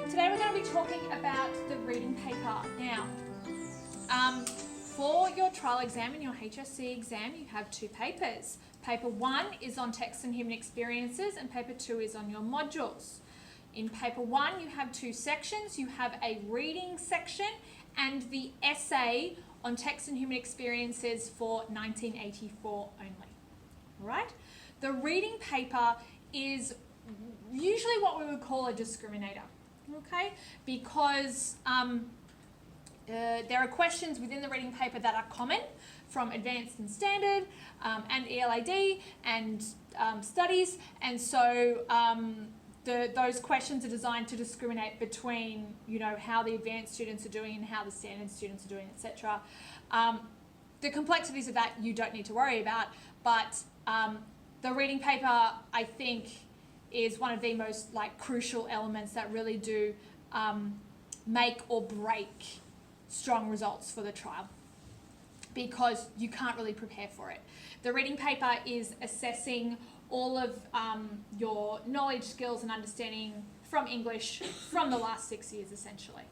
Today we're going to be talking about the reading paper. Now, for your trial exam and your HSC exam, you have two papers. Paper 1 is on text and human experiences, and paper 2 is on your modules. In paper 1, you have two sections. You have a reading section and the essay on text and human experiences for 1984 only. All right? The reading paper is usually what we would call a discriminator, okay? Because there are questions within the reading paper that are common from advanced and standard and ELAD and studies, and so those questions are designed to discriminate between, you know, how the advanced students are doing and how the standard students are doing, etc. The complexities of that you don't need to worry about, but the reading paper, I think, is one of the most crucial elements that really do make or break strong results for the trial, because you can't really prepare for it. The reading paper is assessing all of your knowledge, skills and understanding from English from the last 6 years essentially.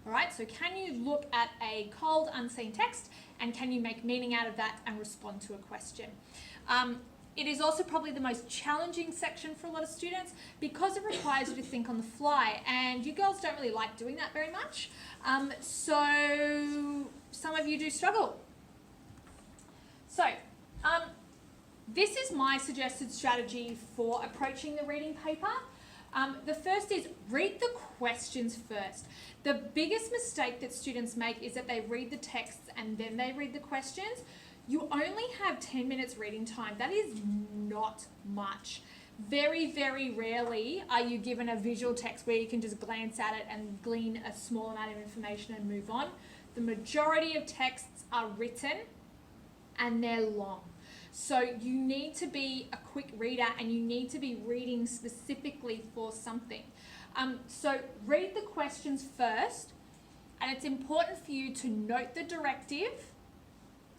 All right, so can you look at a cold, unseen text and can you make meaning out of that and respond to a question? It is also probably the most challenging section for a lot of students because it requires you to think on the fly, and you girls don't really like doing that very much. So some of you do struggle. So this is my suggested strategy for approaching the reading paper. The first is read the questions first. The biggest mistake that students make is that they read the texts and then they read the questions. You only have 10 minutes reading time. That is not much. Very, very rarely are you given a visual text where you can just glance at it and glean a small amount of information and move on. The majority of texts are written and they're long. So you need to be a quick reader and you need to be reading specifically for something. So read the questions first, and it's important for you to note the directive,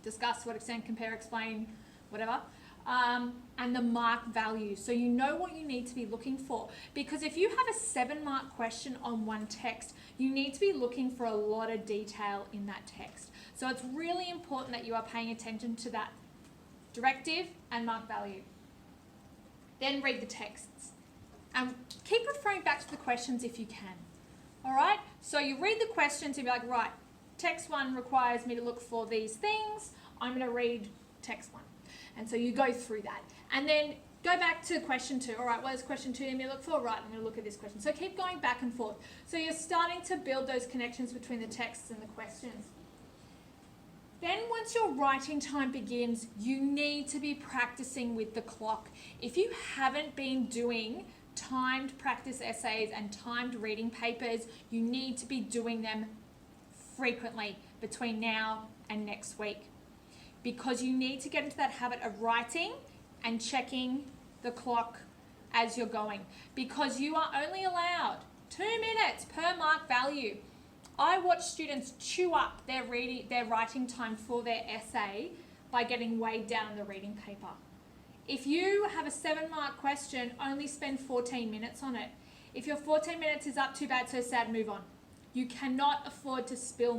discuss, what extent, compare, explain, whatever, and the mark value. So you know what you need to be looking for. Because if you have a 7-mark question on one text, you need to be looking for a lot of detail in that text. So it's really important that you are paying attention to that directive and mark value. Then read the texts. And keep referring back to the questions if you can. All right? So you read the questions and be like, right, text 1 requires me to look for these things. I'm going to read text 1. And so you go through that. And then go back to question 2. All right, what is question 2 going to look for? Right, I'm going to look at this question. So keep going back and forth. So you're starting to build those connections between the texts and the questions. Then once your writing time begins, you need to be practicing with the clock. If you haven't been doing timed practice essays and timed reading papers, you need to be doing them frequently between now and next week, because you need to get into that habit of writing and checking the clock as you're going, because you are only allowed 2 minutes per mark value. I watch students chew up their writing time for their essay by getting weighed down in the reading paper. If you have a 7-mark question, only spend 14 minutes on it. If your 14 minutes is up, too bad, so sad, move on. You cannot afford to spill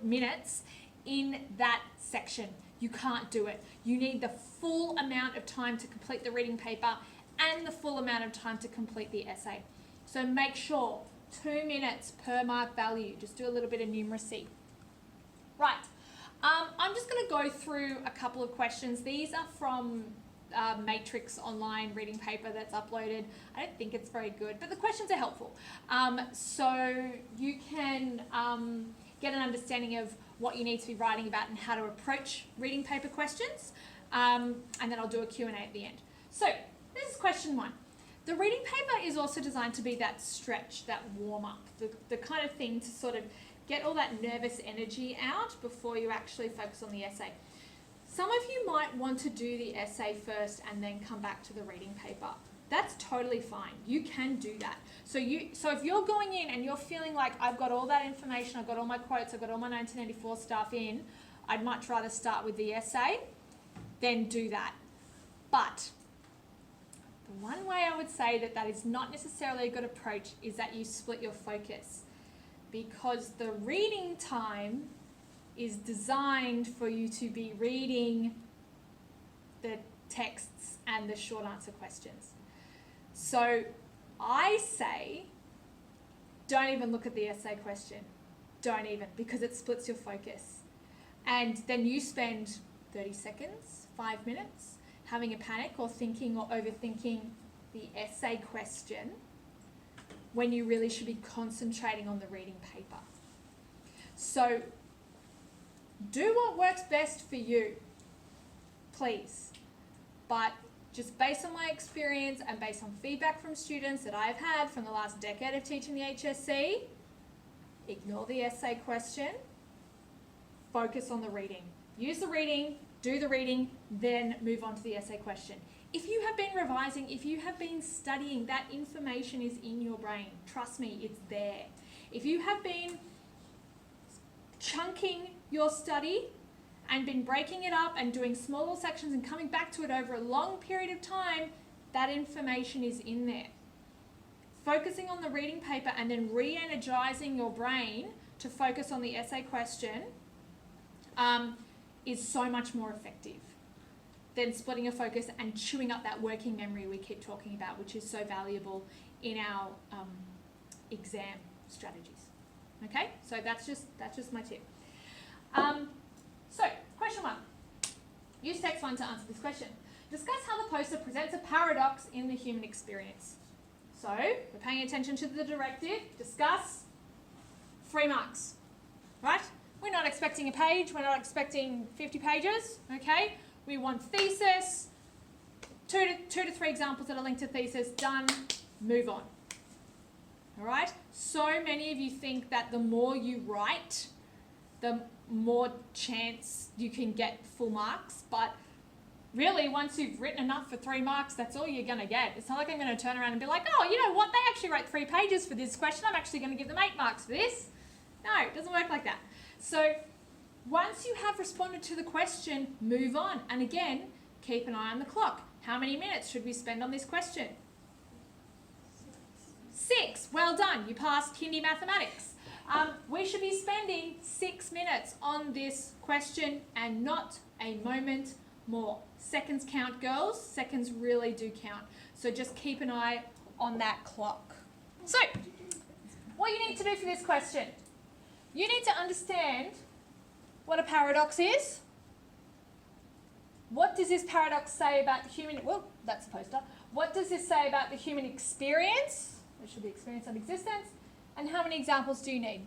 minutes in that section. You can't do it. You need the full amount of time to complete the reading paper and the full amount of time to complete the essay. So make sure 2 minutes per mark value. Just do a little bit of numeracy. Right. I'm just going to go through a couple of questions. These are from Matrix online reading paper that's uploaded. I don't think it's very good, but the questions are helpful. So you can get an understanding of what you need to be writing about and how to approach reading paper questions. And then I'll do a Q&A at the end. So this is question 1. The reading paper is also designed to be that stretch, that warm-up, the kind of thing to sort of get all that nervous energy out before you actually focus on the essay. Some of you might want to do the essay first and then come back to the reading paper. That's totally fine. You can do that. So if you're going in and you're feeling like I've got all that information, I've got all my quotes, I've got all my 1984 stuff in, I'd much rather start with the essay, then do that. But The one way I would say that that is not necessarily a good approach is that you split your focus, because the reading time is designed for you to be reading the texts and the short answer questions. So I say, don't even look at the essay question. Don't even, because it splits your focus. And then you spend 30 seconds, 5 minutes, having a panic or thinking or overthinking the essay question when you really should be concentrating on the reading paper. So do what works best for you, please. But just based on my experience and based on feedback from students that I've had from the last decade of teaching the HSC, ignore the essay question, focus on the reading. Use the reading, do the reading, then move on to the essay question. If you have been revising, if you have been studying, that information is in your brain. Trust me, it's there. If you have been chunking your study and been breaking it up and doing smaller sections and coming back to it over a long period of time, that information is in there. Focusing on the reading paper and then re-energizing your brain to focus on the essay question is so much more effective than splitting your focus and chewing up that working memory we keep talking about, which is so valuable in our exam strategies. Okay, so that's just my tip. So, question 1. Use text 1 to answer this question. Discuss how the poster presents a paradox in the human experience. So, we're paying attention to the directive. Discuss. 3 marks. Right? We're not expecting a page. We're not expecting 50 pages. Okay? We want thesis. 2 to 3 examples that are linked to thesis. Done. Move on. All right? So many of you think that the more you write, the more chance you can get full marks, but really once you've written enough for 3 marks, that's all you're going to get. It's not like I'm going to turn around and be like, oh, you know what, they actually wrote 3 pages for this question, I'm actually going to give them 8 marks for this. No, it doesn't work like that. So once you have responded to the question, move on. And again, keep an eye on the clock. How many minutes should we spend on this question? 6. Well done. You passed Hindi mathematics. We should be spending 6 minutes on this question and not a moment more. Seconds count, girls. Seconds really do count. So just keep an eye on that clock. So, what you need to do for this question, you need to understand what a paradox is. What does this paradox say about the human... Well, that's the poster. What does this say about the human experience? It should be experience of existence. And how many examples do you need?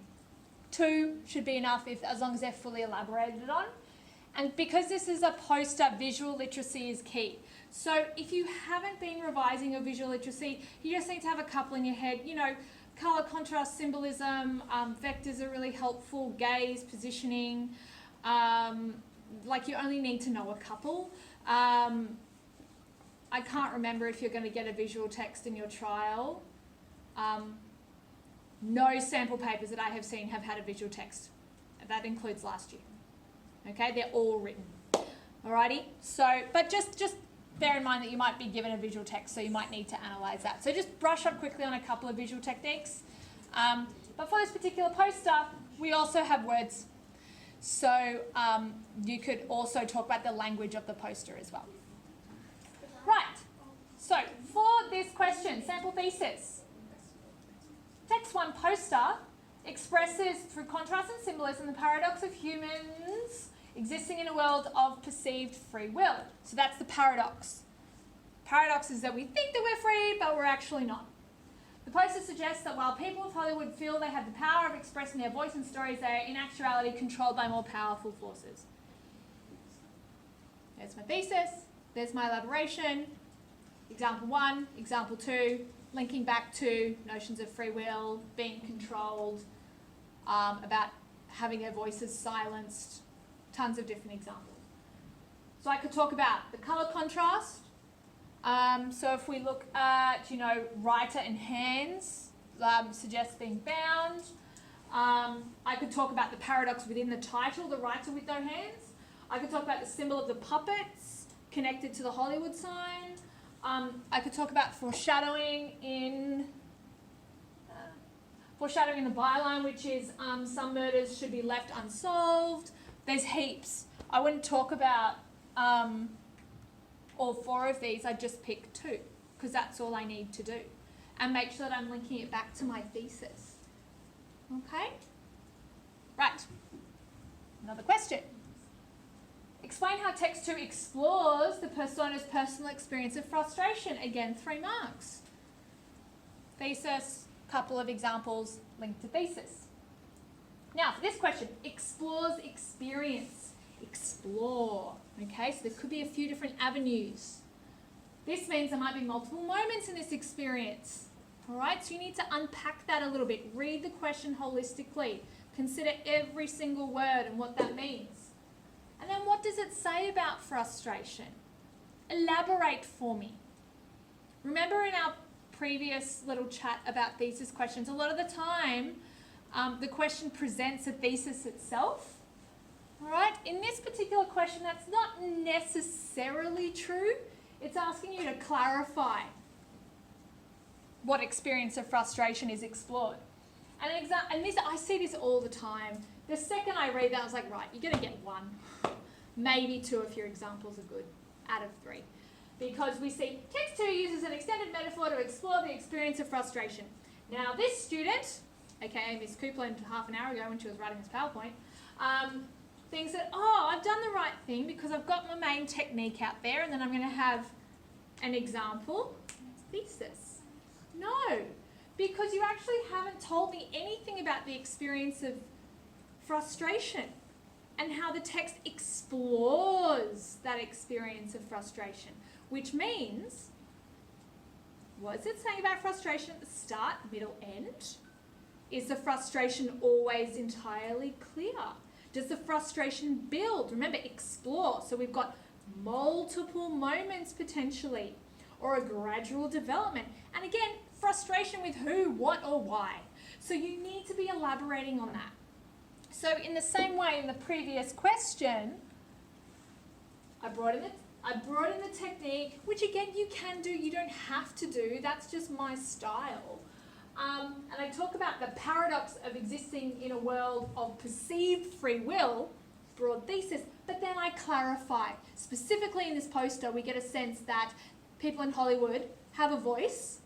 2 should be enough as long as they're fully elaborated on. And because this is a poster, visual literacy is key. So if you haven't been revising your visual literacy, you just need to have a couple in your head. You know, colour, contrast, symbolism, vectors are really helpful, gaze, positioning. Like you only need to know a couple. I can't remember if you're going to get a visual text in your trial. No sample papers that I have seen have had a visual text. That includes last year. Okay, they're all written. Alrighty, so, but just bear in mind that you might be given a visual text, so you might need to analyse that. So just brush up quickly on a couple of visual techniques. But for this particular poster, we also have words. So you could also talk about the language of the poster as well. Right, so for this question, sample thesis. Text 1 poster expresses through contrast and symbolism the paradox of humans existing in a world of perceived free will. So that's the paradox. Paradox is that we think that we're free, but we're actually not. The poster suggests that while people of Hollywood feel they have the power of expressing their voice in stories, they are in actuality controlled by more powerful forces. There's my thesis, there's my elaboration, example 1, example 2, linking back to notions of free will, being controlled, about having their voices silenced, tons of different examples. So I could talk about the colour contrast. So if we look at, you know, writer and hands, suggests being bound. I could talk about the paradox within the title, the writer with no hands. I could talk about the symbol of the puppets connected to the Hollywood sign. I could talk about foreshadowing in the byline, which is some murders should be left unsolved. There's heaps. I wouldn't talk about all 4 of these. I'd just pick 2 because that's all I need to do, and make sure that I'm linking it back to my thesis. Okay? Right. Another question. Explain how text 2 explores the persona's personal experience of frustration. Again, 3 marks. Thesis, couple of examples linked to thesis. Now, for this question, explores experience. Explore. Okay, so there could be a few different avenues. This means there might be multiple moments in this experience. All right, so you need to unpack that a little bit. Read the question holistically. Consider every single word and what that means. And then what does it say about frustration? Elaborate for me. Remember in our previous little chat about thesis questions, a lot of the time the question presents a thesis itself. All right, in this particular question, that's not necessarily true. It's asking you to clarify what experience of frustration is explored. And this, I see this all the time. The second I read that, I was like, right, you're going to get 1. Maybe 2 if your examples are good, out of 3. Because we see text 2 uses an extended metaphor to explore the experience of frustration. Now this student, aka Miss Coupland half an hour ago when she was writing this PowerPoint, thinks that, oh, I've done the right thing because I've got my main technique out there and then I'm going to have an example thesis. No, because you actually haven't told me anything about the experience of frustration and how the text explores that experience of frustration, which means, what is it saying about frustration at the start, middle, end? Is the frustration always entirely clear? Does the frustration build? Remember, explore. So we've got multiple moments potentially, or a gradual development. And again, frustration with who, what, or why. So you need to be elaborating on that. So in the same way in the previous question, I brought in the technique, which again you can do, you don't have to do, that's just my style. And I talk about the paradox of existing in a world of perceived free will, broad thesis, but then I clarify. Specifically in this poster, we get a sense that people in Hollywood have a voice,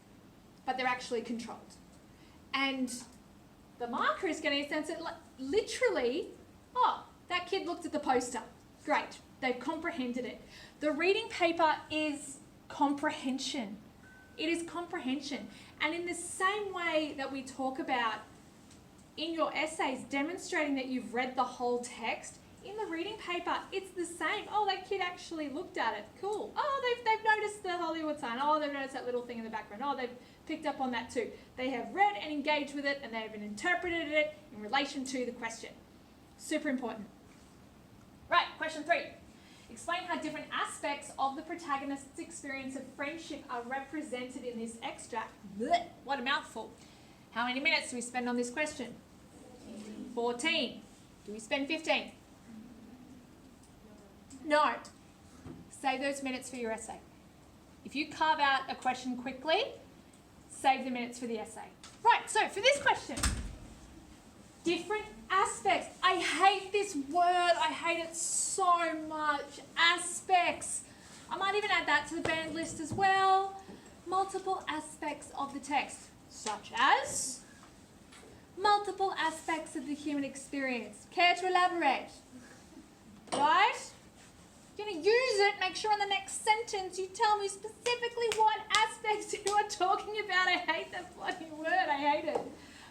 but they're actually controlled. And the marker is getting a sense that literally, oh, that kid looked at the poster. Great, they've comprehended it. The reading paper is comprehension. It is comprehension. And in the same way that we talk about in your essays demonstrating that you've read the whole text, in the reading paper, it's the same. Oh, that kid actually looked at it. Cool. Oh, they've noticed the Hollywood sign. Oh, they've noticed that little thing in the background. Oh, they've picked up on that too. They have read and engaged with it, and they have interpreted it in relation to the question. Super important. Right, question 3. Explain how different aspects of the protagonist's experience of friendship are represented in this extract. Blech, what a mouthful. How many minutes do we spend on this question? 14. Do we spend 15? No. Save those minutes for your essay. If you carve out a question quickly, save the minutes for the essay. Right, so for this question, different aspects. I hate this word. I hate it so much. Aspects. I might even add that to the banned list as well. Multiple aspects of the text, such as multiple aspects of the human experience. Care to elaborate? Right? You're going to use it. Make sure in the next sentence you tell me specifically what aspects you are talking about. I hate that bloody word. I hate it.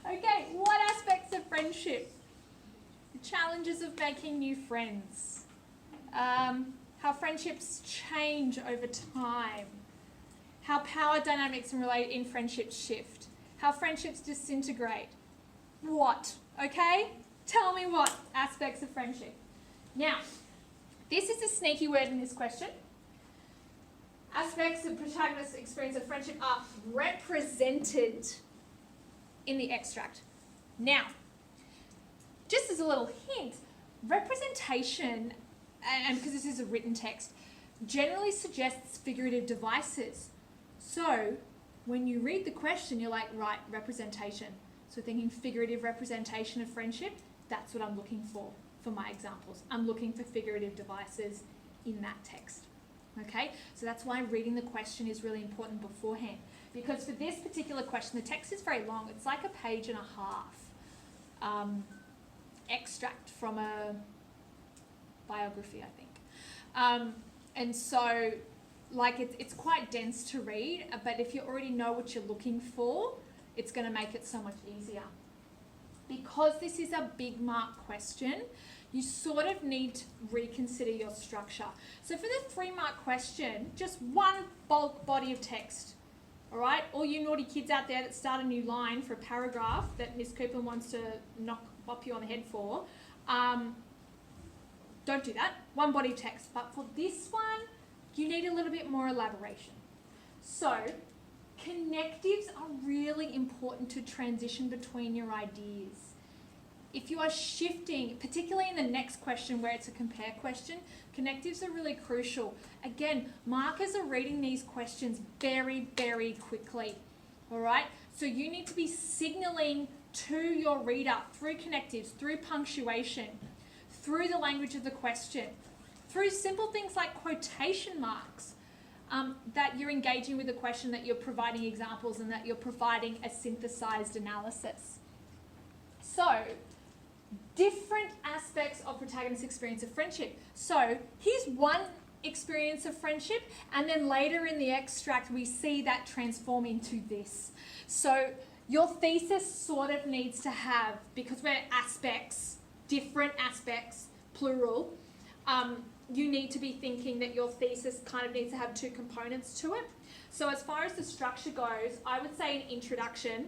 Okay, what aspects of friendship? The challenges of making new friends. How friendships change over time. How power dynamics in friendships shift. How friendships disintegrate. What? Okay? Tell me what aspects of friendship. Now, this is a sneaky word in this question. Aspects of protagonist's experience of friendship are represented in the extract. Now, just as a little hint, representation, and because this is a written text, generally suggests figurative devices. So when you read the question, you're like, right, representation. So thinking figurative representation of friendship, that's what I'm looking for my examples. I'm looking for figurative devices in that text. Okay, so that's why reading the question is really important beforehand. Because for this particular question, the text is very long. It's like a page and a half extract from a biography, I think. And so, like, it's quite dense to read, but if you already know what you're looking for, it's going to make it so much easier. Because this is a big mark question, you sort of need to reconsider your structure. So for the 3-mark question, just one bulk body of text. All right, all you naughty kids out there that start a new line for a paragraph that Miss Cooper wants to bop you on the head for, don't do that. One body of text. But for this one, you need a little bit more elaboration. So connectives are really important to transition between your ideas. If you are shifting, particularly in the next question where it's a compare question, connectives are really crucial. Again, markers are reading these questions very, very quickly. All right? So you need to be signaling to your reader through connectives, through punctuation, through the language of the question, through simple things like quotation marks, that you're engaging with the question, that you're providing examples, and that you're providing a synthesized analysis. So, different aspects of protagonist's experience of friendship. So, here's one experience of friendship, and then later in the extract we see that transform into this. So, your thesis sort of needs to have, because we're aspects, different aspects, plural, you need to be thinking that your thesis kind of needs to have 2 components to it. So as far as the structure goes, I would say an introduction,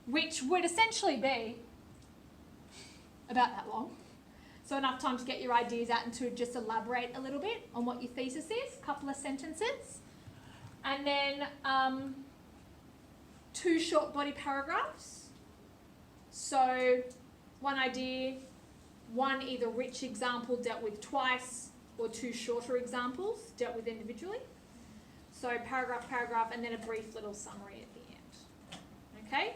which would essentially be about that long. So enough time to get your ideas out and to just elaborate a little bit on what your thesis is, a couple of sentences. And then 2 short body paragraphs. So one idea, one either rich example dealt with twice, or 2 shorter examples dealt with individually. So paragraph, and then a brief little summary at the end. Okay?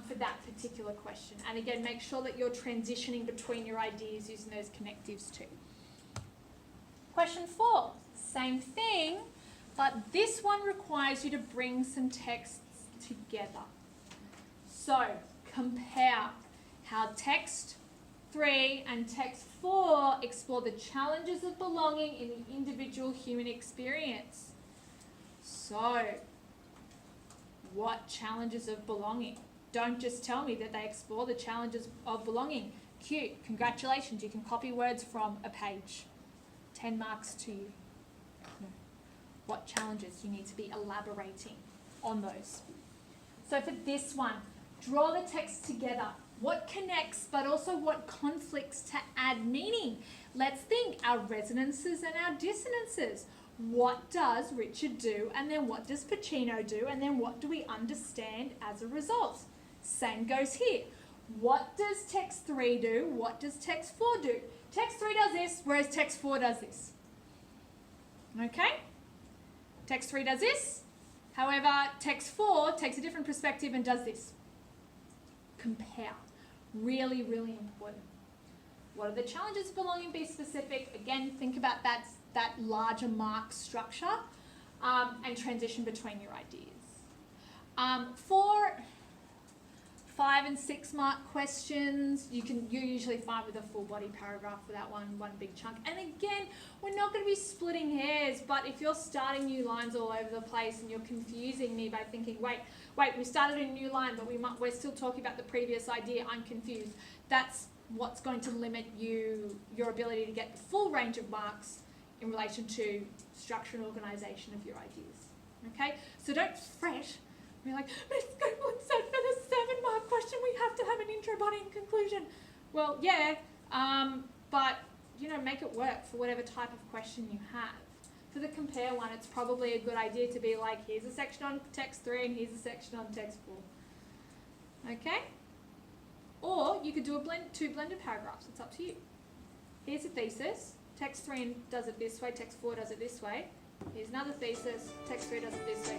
For that particular question. And again, make sure that you're transitioning between your ideas using those connectives too. Question 4, same thing, but this one requires you to bring some texts together. So compare how text 3 and text 4 explore the challenges of belonging in the individual human experience. So, what challenges of belonging? Don't just tell me that they explore the challenges of belonging. Cute, congratulations, you can copy words from a page. 10 marks to you. No. What challenges? You need to be elaborating on those. So for this one, draw the text together. What connects, but also what conflicts to add meaning? Let's think, our resonances and our dissonances. What does Richard do, and then what does Pacino do, and then what do we understand as a result? Same goes here. What does text 3 do? What does text 4 do? Text 3 does this, whereas text 4 does this. Okay? Text 3 does this. However, text 4 takes a different perspective and does this. Compare. Really, really important. What are the challenges of belonging? Be specific. Again, think about that larger mark structure and transition between your ideas. For 5 and 6 mark questions, you're usually fine with a full body paragraph for that one big chunk. And again, we're not going to be splitting hairs, but if you're starting new lines all over the place and you're confusing me by thinking, wait, we started a new line, but we're still talking about the previous idea, I'm confused. That's what's going to limit your ability to get the full range of marks in relation to structure and organisation of your ideas. Okay? So don't fret. We're like, Miss Goodwin said for the 7-mark question we have to have an intro, body and conclusion. Well, yeah, but, make it work for whatever type of question you have. For the compare one, it's probably a good idea to be like, here's a section on text 3 and here's a section on text 4. Okay? Or you could do 2 blended paragraphs. It's up to you. Here's a thesis. Text 3 does it this way. Text 4 does it this way. Here's another thesis. Text 3 does it this way.